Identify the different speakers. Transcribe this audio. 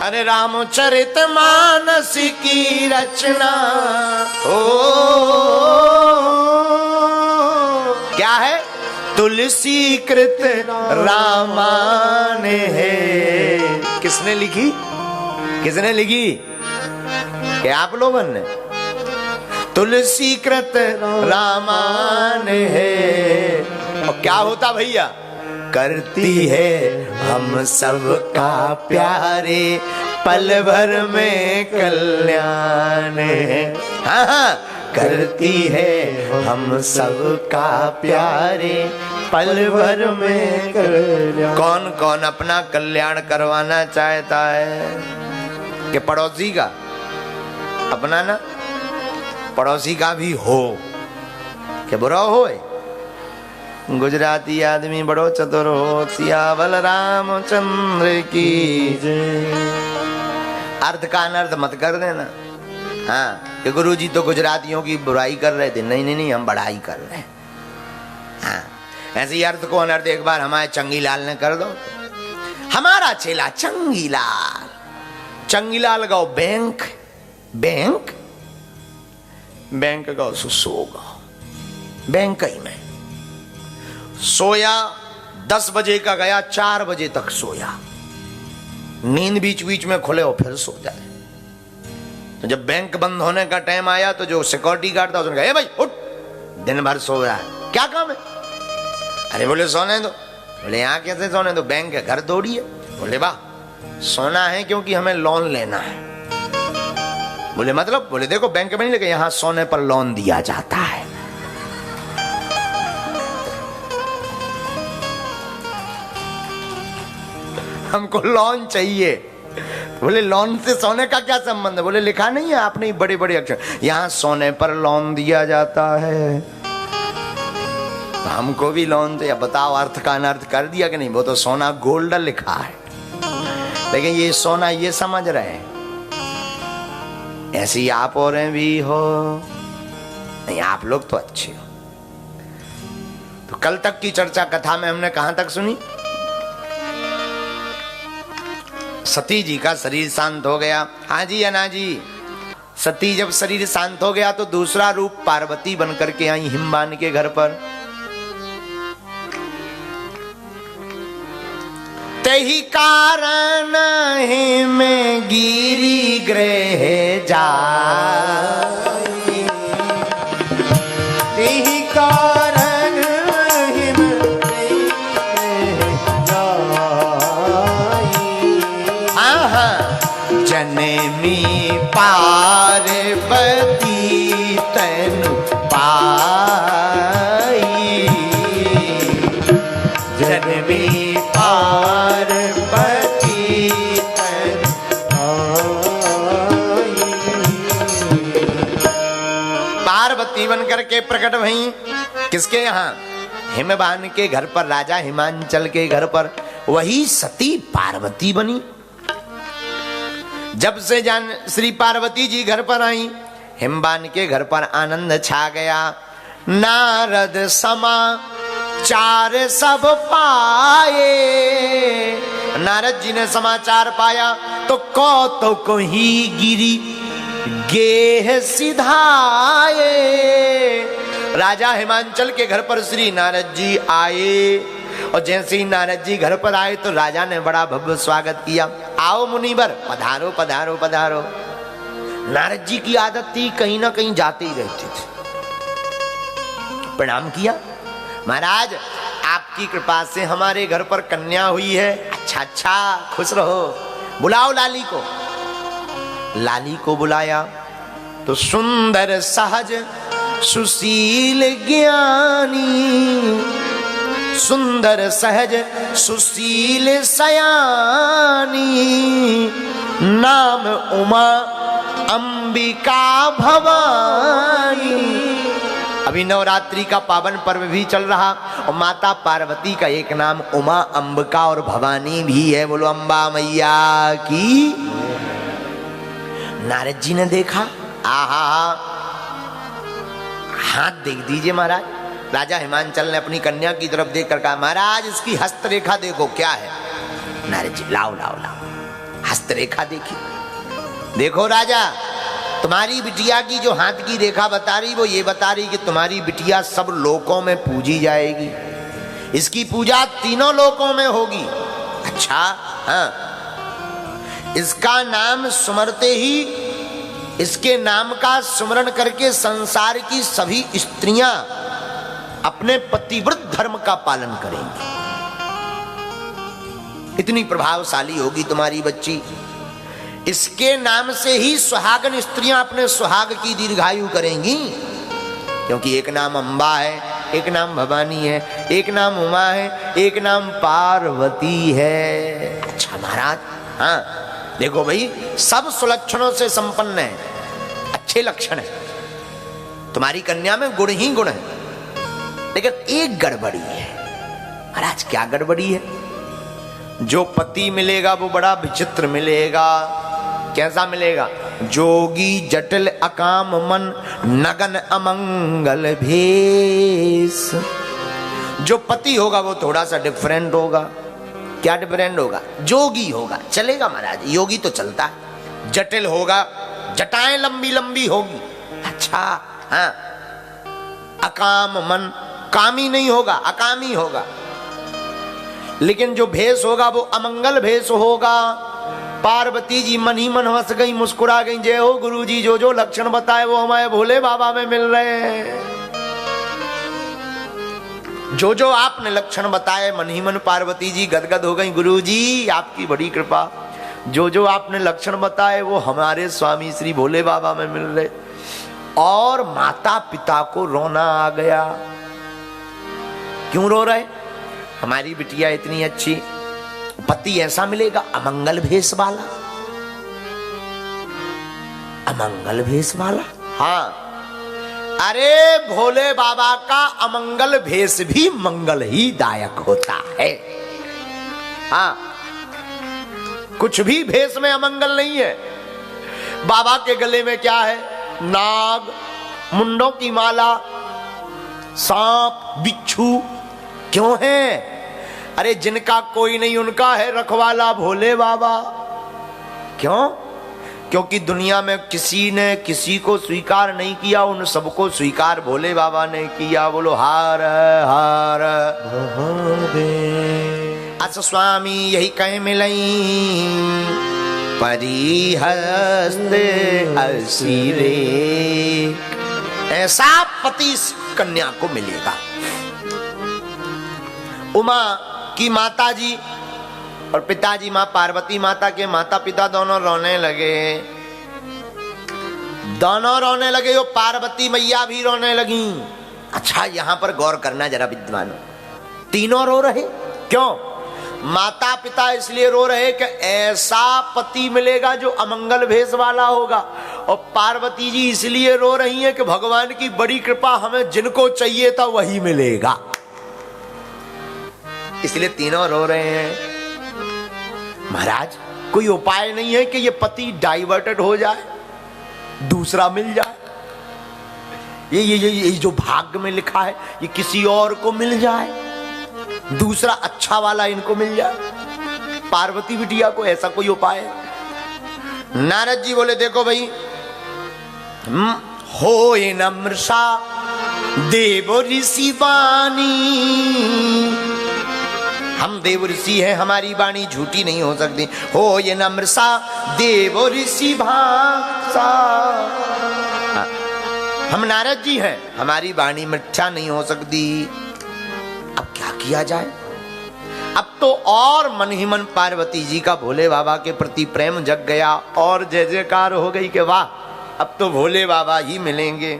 Speaker 1: अरे रामचरितमानस की रचना हो क्या है? तुलसी कृत रामायण है। किसने लिखी? किसने लिखी? क्या आप लोगों ने? तुलसी कृत रामायण है। और क्या होता भैया? करती है हम सबका प्यारे, पल भर में कल्याण है। हाँ हाँ, करती है हम सबका प्यारे, पल भर में कल्याण। कौन कौन अपना कल्याण करवाना चाहता है? कि पड़ोसी का अपना ना, पड़ोसी का भी हो कि बुरा हो। गुजराती आदमी बड़ो चतुर हो, सियावल रामचंद्र की जय। अर्थ का अनर्थ मत कर देना। हाँ कि गुरुजी तो गुजरातियों की बुराई कर रहे थे। नहीं नहीं नहीं, हम बढ़ाई कर रहे हैं। हाँ, ऐसे ही अर्थ को अनर्थ एक बार हमारे चंगीलाल ने कर दो। हमारा चेला चंगीलाल, चंगीलाल गाओ बैंक, बैंक बैंक गाओ सो गाओ। बैंक ही में सोया, 10 बजे का गया, 4 बजे तक सोया। नींद बीच बीच में खुले हो फिर सो जाए। तो जब बैंक बंद होने का टाइम आया तो जो सिक्योरिटी गार्ड था उसने कहा, ए भाई उठ, दिन भर सो रहा है, क्या काम है? अरे बोले सोने दो। बोले यहां कैसे सोने दो? बैंक है, घर थोड़ी है। बोले वाह, सोना है क्योंकि हमें लोन लेना है। बोले मतलब? बोले देखो बैंक में नहीं लेके यहां सोने पर लोन दिया जाता है। हमको लोन चाहिए। बोले लोन से सोने का क्या संबंध है? बोले लिखा नहीं है आपने बड़े बड़े अक्षर, यहां सोने पर लोन दिया जाता है। तो हमको भी लोन चाहिए। बताओ अर्थ का अनर्थ कर दिया कि नहीं? वो तो सोना गोल्ड लिखा है, लेकिन ये सोना ये समझ रहे हैं। ऐसी आप और भी हो नहीं, आप लोग तो अच्छे हो। तो कल तक की चर्चा कथा में हमने कहां तक सुनी? सती जी का शरीर शांत हो गया। हाँ जी अना जी, सती जब शरीर शांत हो गया तो दूसरा रूप पार्वती बनकर के आई हिमवान के घर पर। तेहि कारण हिम गिरी गृह जाई, तेहि कारण हिम जनमी पार्वती तनु पाई, जनमी पार्वती तनु पाई। पार्वती बनकर के प्रकट भई किसके यहाँ? हिमवान के घर पर, राजा हिमांचल के घर पर। वही सती पार्वती बनी। जब से जान श्री पार्वती जी घर पर आई, हिमवान के घर पर आनंद छा गया। नारद समाचार सब पाए, नारद जी ने समाचार पाया तो कौतुक ही गिरी गेह सिधाए। राजा हिमांचल के घर पर श्री नारद जी आए, और जैसे ही नारद जी घर पर आए तो राजा ने बड़ा भव्य स्वागत किया। आओ मुनिवर, पधारो पधारो पधारो। नारद जी की आदत थी कहीं ना कहीं जाते ही रहते थे। प्रणाम किया। महाराज आपकी कृपा से हमारे घर पर कन्या हुई है। अच्छा अच्छा, खुश रहो, बुलाओ लाली को। लाली को बुलाया तो सुंदर सहज सुशील ज्ञानी, सुंदर सहज सुशील सयानी, नाम उमा अंबिका भवानी। अभी नवरात्रि का पावन पर्व भी चल रहा और माता पार्वती का एक नाम उमा, अंबिका और भवानी भी है। बोलो अम्बा मैया की। नारद जी ने देखा, आहा, हाथ देख दीजिए महाराज। राजा हिमांचल ने अपनी कन्या की तरफ देखकर कहा, महाराज इसकी हस्तरेखा देखो क्या है। नारद जी, लाओ लाओ लाओ। हस्तरेखा देखी। देखो राजा, तुम्हारी बिटिया की जो हाथ की रेखा बता रही वो ये बता रही कि तुम्हारी बिटिया सब लोकों में पूजी जाएगी, इसकी पूजा तीनों लोकों में होगी। अच्छा, हाँ, इसका नाम सुमरते ही, इसके नाम का स्मरण करके संसार की सभी स्त्रियां अपने पतिव्रत धर्म का पालन करेंगी। इतनी प्रभावशाली होगी तुम्हारी बच्ची। इसके नाम से ही सुहागन स्त्रियां अपने सुहाग की दीर्घायु करेंगी, क्योंकि एक नाम अंबा है, एक नाम भवानी है, एक नाम उमा है, एक नाम पार्वती है। अच्छा महाराज, हाँ देखो भाई, सब सुलक्षणों से संपन्न है, अच्छे लक्षण है। तुम्हारी कन्या में गुण ही गुण है, लेकिन एक गड़बड़ी है। महाराज क्या गड़बड़ी है? जो पति मिलेगा वो बड़ा विचित्र मिलेगा। कैसा मिलेगा? जोगी जटिल अकाम मन नगन अमंगल भेष। जो पति होगा वो थोड़ा सा डिफरेंट होगा। क्या डिफरेंट होगा? जोगी होगा, चलेगा महाराज, योगी तो चलता है। जटिल होगा, जटाएं लंबी लंबी होगी। अच्छा, हाँ। अकाम मन, कामी नहीं होगा, अकामी होगा। लेकिन जो भेष होगा वो अमंगल भेष होगा। पार्वती जी मन ही मन हंस गई, मुस्कुरा गई। जय हो गुरु जी, जो जो लक्षण बताए वो हमारे भोले बाबा में मिल रहे हैं। जो जो आपने लक्षण बताए, मन ही मन पार्वती जी गदगद हो गई। गुरु जी आपकी बड़ी कृपा, जो जो आपने लक्षण बताए वो हमारे स्वामी श्री भोले बाबा में मिल रहे। और माता पिता को रोना आ गया। क्यों रो रहे? हमारी बिटिया इतनी अच्छी, पति ऐसा मिलेगा अमंगल भेष वाला। अमंगल भेष वाला, हाँ। अरे भोले बाबा का अमंगल भेष भी मंगल ही दायक होता है। हाँ, कुछ भी भेष में अमंगल नहीं है। बाबा के गले में क्या है? नाग, मुंडों की माला, सांप, बिच्छू। क्यों है? अरे जिनका कोई नहीं उनका है रखवाला भोले बाबा। क्यों? क्योंकि दुनिया में किसी ने किसी को स्वीकार नहीं किया, उन सबको स्वीकार भोले बाबा ने किया। बोलो हार हार अस स्वामी यही कहे मिलई, परिहस्ते असीरे। ऐसा पति कन्या को मिलेगा। उमा की माता जी और पिताजी, मां पार्वती माता के माता पिता दोनों रोने लगे। दोनों रोने लगे, वो पार्वती मैया भी रोने लगी। अच्छा, यहां पर गौर करना जरा विद्वानों, तीनों रो रहे। क्यों? माता पिता इसलिए रो रहे कि ऐसा पति मिलेगा जो अमंगल भेष वाला होगा। और पार्वती जी इसलिए रो रही हैं कि भगवान की बड़ी कृपा, हमें जिनको चाहिए था वही मिलेगा। इसलिए तीनों रो रहे हैं। महाराज कोई उपाय नहीं है कि ये पति डाइवर्टेड हो जाए, दूसरा मिल जाए? ये जो भाग्य में लिखा है ये किसी और को मिल जाए, दूसरा अच्छा वाला इनको मिल जाए। पार्वती बिटिया को ऐसा कोई उपाय है? नारद जी बोले देखो भाई, हो नम्रसा देव ऋषि वाणी। हम देव ऋषि हैं, हमारी वाणी झूठी नहीं हो सकती। हो ये नम्रसा देव ऋषि भाषा। हम नारद जी हैं, हमारी वाणी मिथ्या नहीं हो सकती। अब क्या किया जाए? अब तो और मन ही मन पार्वती जी का भोले बाबा के प्रति प्रेम जग गया और जय जयकार हो गई कि वाह, अब तो भोले बाबा ही मिलेंगे।